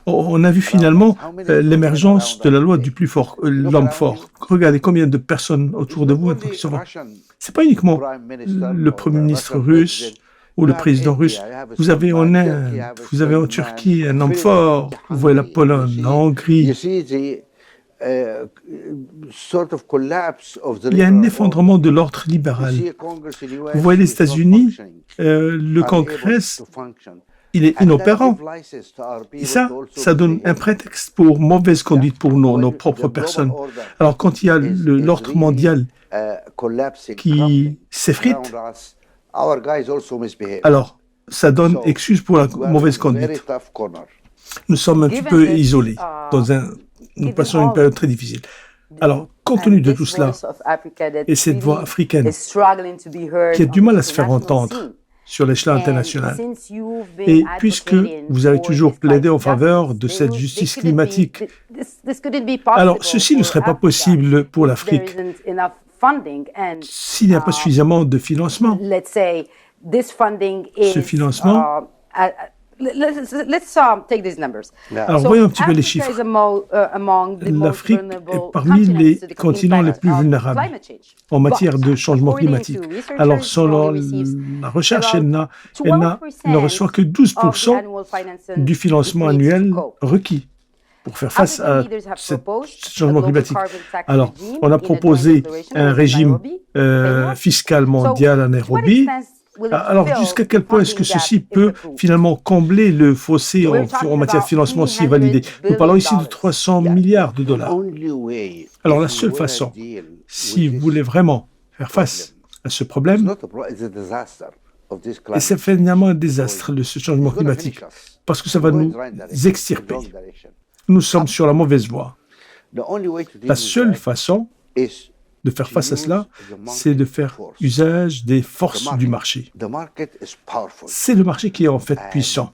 On a vu finalement l'émergence de la loi du plus fort, l'homme fort. Regardez combien de personnes autour de vous qui sont fortes. Ce n'est pas uniquement le Premier ministre russe ou le président russe. Vous avez en Inde, vous avez en Turquie un homme fort. Vous voyez la Pologne, la Hongrie. Il y a un effondrement de l'ordre libéral. Vous voyez les États-Unis, le Congrès, il est inopérant. Et ça donne un prétexte pour mauvaise conduite pour nos propres personnes. Alors quand il y a l'ordre mondial qui s'effrite, alors ça donne excuse pour la mauvaise conduite. Nous sommes un petit peu isolés, nous passons une période très difficile. Alors, compte tenu de tout cela, et cette voix africaine qui a du mal à se faire entendre sur l'échelon international, et puisque vous avez toujours plaidé en faveur de cette justice climatique, alors ceci ne serait pas possible pour l'Afrique s'il n'y a pas suffisamment de financement. Ce financement, alors voyons un petit peu les chiffres. L'Afrique est parmi les continents les plus vulnérables en matière de changement climatique. Alors selon la recherche, elle ne reçoit que 12% du financement annuel requis pour faire face à ce changement climatique. Alors, on a proposé un régime fiscal mondial à Nairobi. Alors, jusqu'à quel point est-ce que ceci peut finalement combler le fossé en matière de financement si validé? Nous parlons ici de 300 milliards de dollars. Alors, la seule façon, si vous voulez vraiment faire face à ce problème, et c'est finalement un désastre, ce changement climatique, parce que ça va nous extirper. Nous sommes sur la mauvaise voie. La seule façon de faire face à cela, c'est de faire usage des forces du marché. C'est le marché qui est en fait puissant.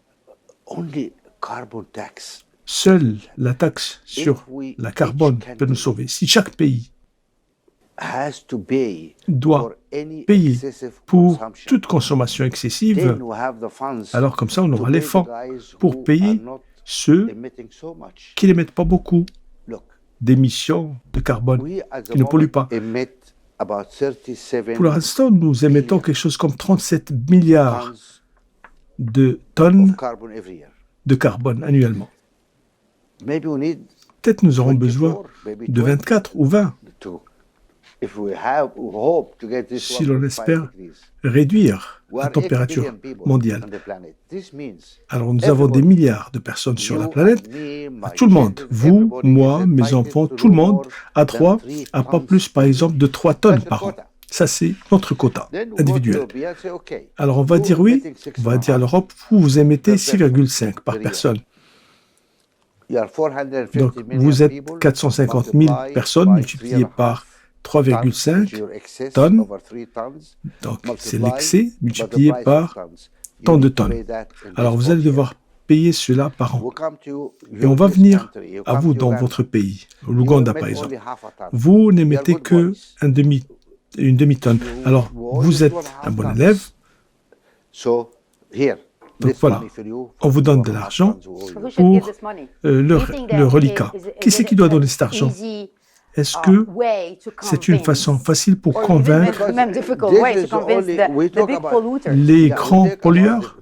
Seule la taxe sur la carbone peut nous sauver. Si chaque pays doit payer pour toute consommation excessive, alors comme ça on aura les fonds pour payer ceux qui n'émettent pas beaucoup d'émissions de carbone, qui ne polluent pas. Pour l'instant, nous émettons quelque chose comme 37 milliards de tonnes de carbone annuellement. Peut-être nous aurons besoin de 24 ou 20 si l'on espère réduire la température mondiale. Alors nous avons des milliards de personnes sur la planète. Tout le monde, vous, moi, mes enfants, tout le monde, à pas plus par exemple de 3 tonnes par an. Ça, c'est notre quota individuel. Alors on va dire oui, on va dire à l'Europe, vous émettez 6,5 par personne. Donc vous êtes 450 000 personnes multipliées par 3,5 tonnes, donc c'est l'excès multiplié par tant de tonnes. Alors vous allez devoir payer cela par an. Et on va venir à vous dans votre pays, l'Ouganda par exemple. Vous n'émettez que une demi-tonne. Alors vous êtes un bon élève. Donc voilà, on vous donne de l'argent pour le reliquat. Qui c'est qui doit donner cet argent? Est-ce que c'est une façon facile pour convaincre les grands pollueurs?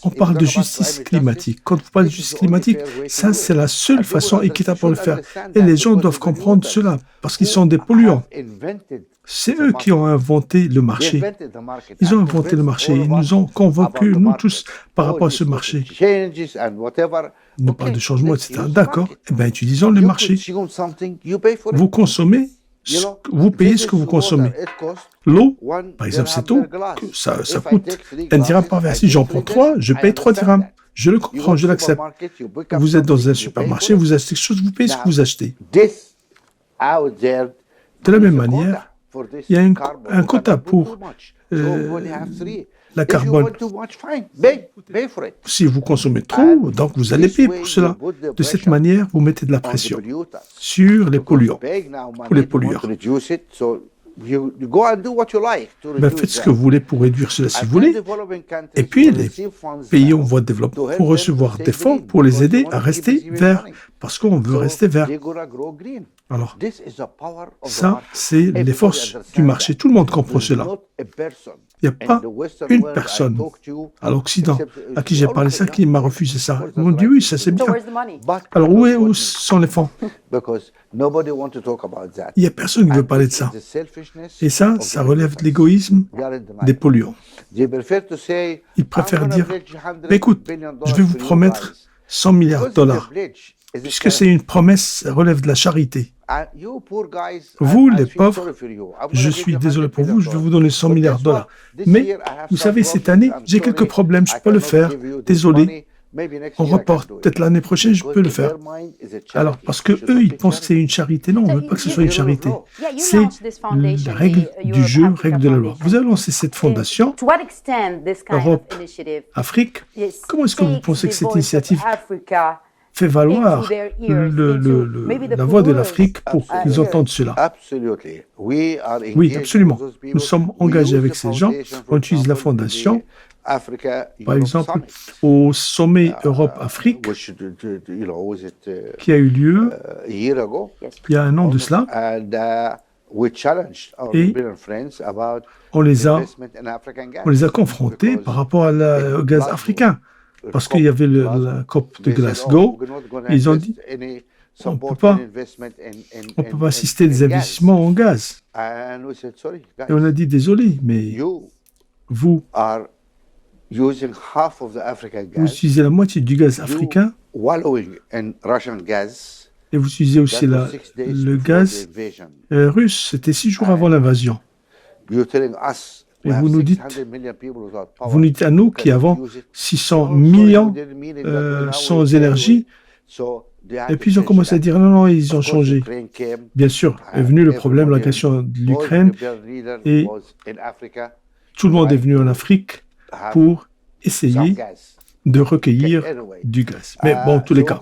On parle de justice climatique. Quand vous parlez de justice climatique, ça c'est la seule façon équitable pour le faire. Et les gens doivent comprendre cela, parce qu'ils sont des polluants. C'est eux qui ont inventé le marché. Ils ont inventé le marché. Ils nous ont convaincus, nous tous, par rapport à ce marché. Nous parlons de changement, etc. D'accord. Eh bien, utilisons le marché. Vous consommez, vous payez ce que vous consommez. L'eau, par exemple, cette eau, ça coûte 1 dirham par verre. Si j'en prends 3, je paye 3 dirhams. Je le comprends, je l'accepte. Vous êtes dans un supermarché, vous achetez quelque chose, vous payez ce que vous achetez. De la même manière, il y a un quota pour la carbone. Si vous consommez trop, donc vous allez payer pour cela. De cette manière, vous mettez de la pression sur les polluants, pour les pollueurs. Ben, faites ce que vous voulez pour réduire cela si vous voulez. Et puis, les pays en voie de développement vont recevoir des fonds pour les aider à rester verts, parce qu'on veut rester vert. Alors, ça, c'est les forces du marché. Tout le monde comprend cela. Il n'y a pas une personne à l'Occident à qui j'ai parlé ça qui m'a refusé ça. Ils m'ont dit oui, ça c'est bien. Alors où sont les fonds? Il n'y a personne qui veut parler de ça. Et ça relève de l'égoïsme des polluants. Ils préfèrent dire, écoute, je vais vous promettre 100 milliards de dollars. Puisque c'est une promesse, ça relève de la charité. Vous, les pauvres, je suis désolé pour vous, je vais vous donner 100 milliards de dollars. Mais, vous savez, cette année, j'ai quelques problèmes, je peux le faire. Désolé. On reporte. Peut-être l'année prochaine, je peux le faire. Alors, parce que eux, ils pensent que c'est une charité. Non, on ne veut pas que ce soit une charité. C'est la règle du jeu, règle de la loi. Vous avez lancé cette fondation, Europe-Afrique. Comment est-ce que vous pensez que cette initiative fait valoir la voix de l'Afrique pour qu'ils entendent cela? Oui, absolument. Nous sommes engagés avec ces gens. On utilise la fondation. Par exemple, au sommet Europe-Afrique, qui a eu lieu il y a un an de cela, et on les a confrontés par rapport au gaz africain, parce qu'il y avait la COP de Glasgow, et ils ont dit on ne peut pas assister des investissements en gaz. Et on a dit désolé, mais vous utilisez la moitié du gaz africain et vous utilisez aussi le gaz russe. C'était 6 jours avant l'invasion. Et vous nous dites à nous qui avons 600 millions sans énergie. Et puis ils ont commencé à dire non, ils ont changé. Bien sûr, est venu le problème, la question de l'Ukraine, et tout le monde est venu en Afrique pour essayer de recueillir du gaz. Mais bon, en tous les cas,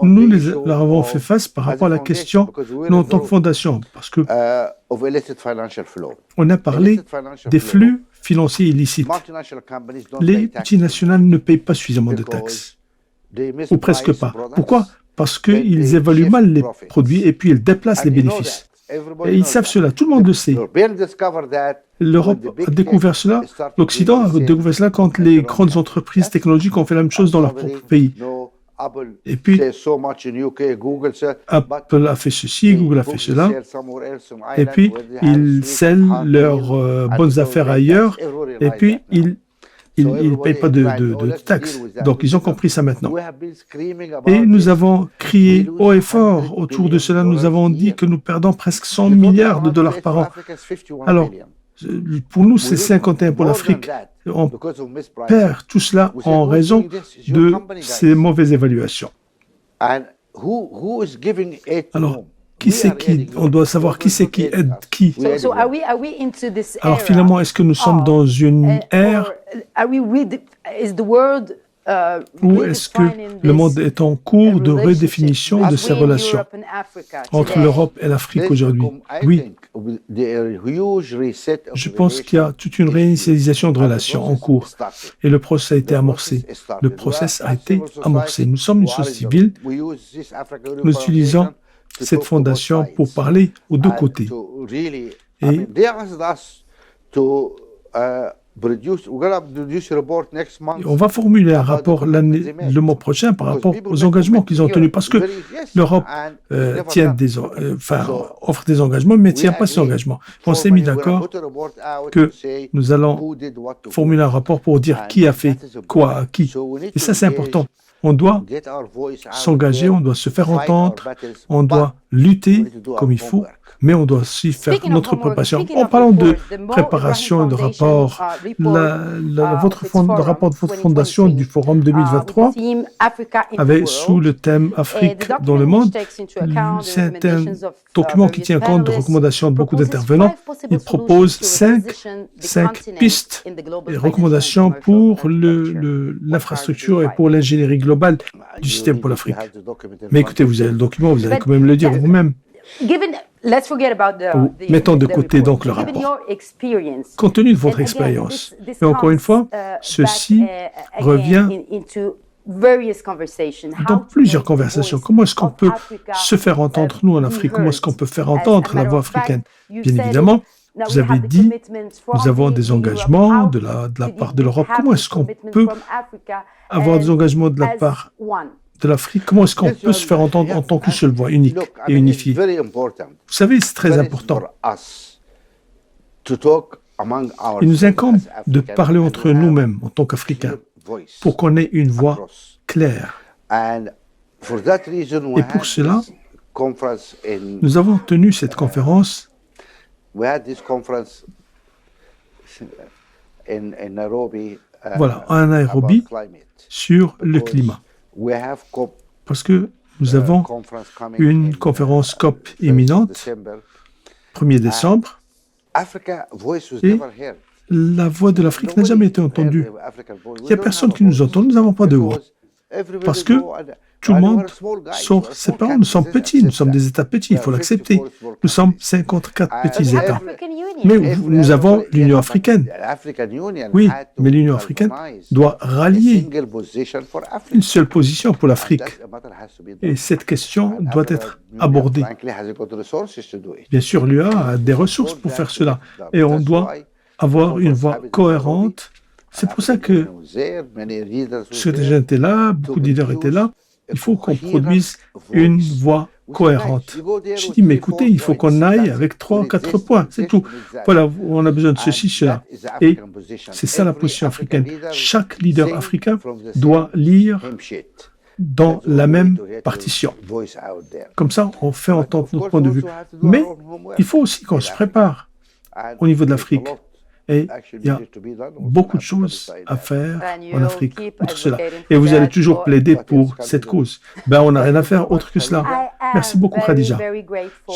nous leur avons fait face par rapport à la question, nous en tant que fondation, parce que on a parlé des flux financiers illicites. Les multinationales ne payent pas suffisamment de taxes, ou presque pas. Pourquoi? Parce qu'ils évaluent mal les produits et puis ils déplacent les bénéfices. Et ils savent cela, tout le monde le sait. L'Europe a découvert cela, l'Occident a découvert cela quand les grandes entreprises technologiques ont fait la même chose dans leur propre pays. Et puis, Apple a fait ceci, Google a fait cela, et puis ils scellent leurs bonnes affaires ailleurs, et puis ils ne payent pas de taxes. Donc, ils ont compris ça maintenant. Et nous avons crié haut et fort autour de cela. Nous avons dit que nous perdons presque 100 milliards de dollars par an. Alors, pour nous, c'est 51 pour l'Afrique. On perd tout cela en raison de ces mauvaises évaluations. Alors, qui c'est qui? On doit savoir qui c'est qui aide qui. Alors finalement, est-ce que nous sommes dans une ère ou est-ce que le monde est en cours de redéfinition de ses relations entre l'Europe et l'Afrique aujourd'hui? Oui. Je pense qu'il y a toute une réinitialisation de relations en cours et le processus a été amorcé. Le processus a été amorcé. Nous sommes une société civile. Nous utilisons cette fondation pour parler aux deux côtés. Et on va formuler un rapport le mois prochain par rapport aux engagements qu'ils ont tenus, parce que l'Europe offre des engagements, mais ne tient pas ces engagements. On s'est mis d'accord que nous allons formuler un rapport pour dire qui a fait quoi à qui. Et ça, c'est important. On doit s'engager, on doit se faire entendre, on doit lutter comme il faut, mais on doit aussi faire notre préparation. En parlant de préparation de rapport, le rapport de votre fondation du Forum 2023 avait sous le thème Afrique dans le monde. C'est un document qui tient compte de recommandations de beaucoup d'intervenants. Il propose 5 pistes et recommandations pour l'infrastructure et pour l'ingénierie globale du système pour l'Afrique. Mais écoutez, vous avez le document, vous allez quand même le dire vous-même. Mettons de côté donc le rapport. Compte tenu de votre expérience, et encore une fois, ceci revient dans plusieurs conversations. Comment est-ce qu'on peut se faire entendre, nous en Afrique? Comment est-ce qu'on peut faire entendre la voix africaine? Bien évidemment, vous avez dit, nous avons des engagements de la part de l'Europe. Comment est-ce qu'on peut avoir des engagements de la part de l'Afrique? Comment est-ce qu'on peut se faire entendre en tant qu'une seule voix, unique et unifiée? Vous savez, c'est très important. Il nous incombe de parler entre nous-mêmes en tant qu'Africains pour qu'on ait une voix claire. Et pour cela, nous avons tenu cette conférence en Nairobi sur le climat. Parce que nous avons une conférence COP imminente, 1er décembre, et la voix de l'Afrique n'a jamais été entendue. Il n'y a personne qui nous entend, nous n'avons pas de voix. Parce que tout le monde sort ses parents. Nous sommes petits, nous sommes des États petits, il faut l'accepter. Nous sommes 54 petits États. Mais nous avons l'Union africaine. Oui, mais l'Union africaine doit rallier une seule position pour l'Afrique. Et cette question doit être abordée. Bien sûr, l'UA a des ressources pour faire cela. Et on doit avoir une voix cohérente. C'est pour ça que ce gens étaient là, beaucoup de leaders étaient là. Il faut qu'on produise une voix cohérente. Je dis, mais écoutez, il faut qu'on aille avec 3 ou 4 points, c'est tout. Voilà, on a besoin de ceci, cela. Et c'est ça la position africaine. Chaque leader africain doit lire dans la même partition. Comme ça, on fait entendre notre point de vue. Mais il faut aussi qu'on se prépare au niveau de l'Afrique. Et il y a beaucoup de choses à faire en Afrique pour cela. Et vous allez toujours plaider pour cette cause. On n'a rien à faire autre que cela. Merci beaucoup, Khadija.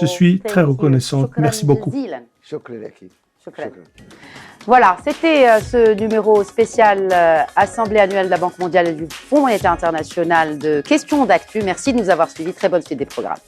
Je suis très reconnaissante. Merci beaucoup. Voilà, c'était ce numéro spécial Assemblée annuelle de la Banque mondiale et du Fonds monétaire international de questions d'actu. Merci de nous avoir suivis. Très bonne suite des programmes.